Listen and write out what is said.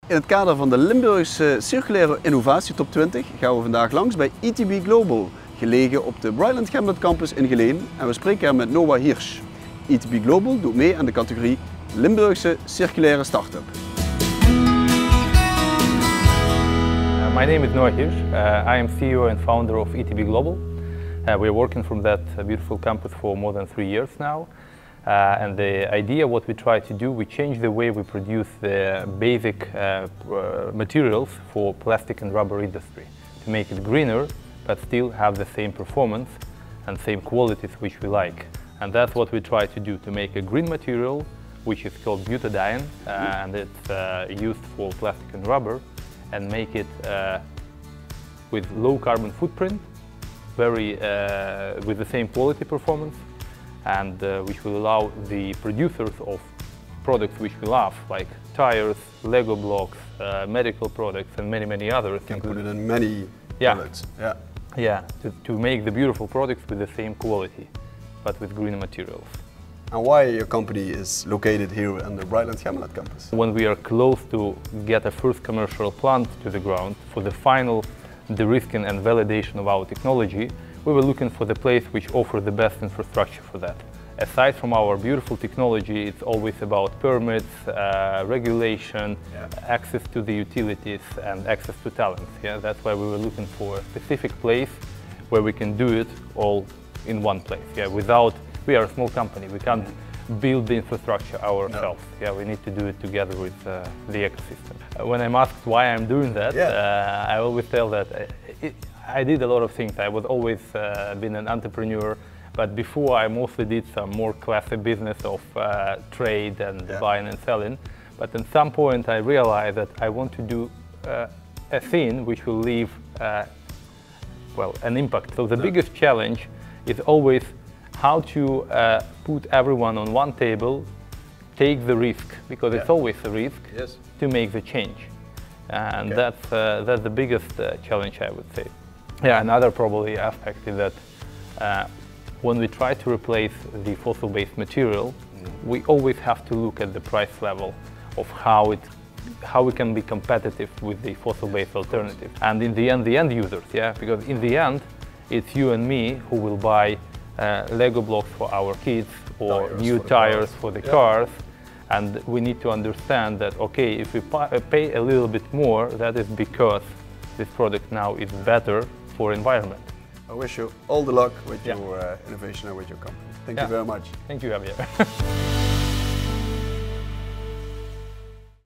In het kader van de Limburgse Circulaire Innovatie Top 20 gaan we vandaag langs bij ETB Global, gelegen op de Brightlands Hamlet Campus in Geleen, en we spreken er met Noah Hirsch. ETB Global doet mee aan de categorie Limburgse Circulaire Startup. My name is Noah Hirsch. I am CEO and founder of ETB Global. We are working from that beautiful campus for more than 3 years now. And the idea, what we try to do, we change the way we produce the basic materials for plastic and rubber industry to make it greener, but still have the same performance and same qualities which we like. And that's what we try to do, to make a green material, which is called butadiene, and it's used for plastic and rubber, and make it with low carbon footprint, with the same quality performance, and which will allow the producers of products which we love, like tires, Lego blocks, medical products, and many others. You can put it in many products. Yeah, to make the beautiful products with the same quality, but with greener materials. And why your company is located here on the Brightlands Hamlet campus? When we are close to get a first commercial plant to the ground for the final de-risking and validation of our technology, we were looking for the place which offers the best infrastructure for that. Aside from our beautiful technology, it's always about permits, regulation, access to the utilities, and access to talent. Yeah, that's why we were looking for a specific place where we can do it all in one place. Yeah, we are a small company, we can't build the infrastructure ourselves. No. Yeah, we need to do it together with the ecosystem. When I'm asked why I'm doing that, I always tell that I did a lot of things. I was always been an entrepreneur, but before I mostly did some more classic business of trade and buying and selling. But at some point I realized that I want to do a thing which will leave an impact. So the biggest challenge is always how to put everyone on one table, take the risk, because it's always a risk, to make the change. And that's the biggest challenge, I would say. Yeah, another probably aspect is that when we try to replace the fossil-based material, we always have to look at the price level of how we can be competitive with the fossil-based alternative. And in the end users, because in the end, it's you and me who will buy Lego blocks for our kids or new tires for the cars, and we need to understand that, okay, if we pay a little bit more, that is because this product now is better for environment. I wish you all the luck with your innovation and with your company. Thank you very much. Thank you, Javier.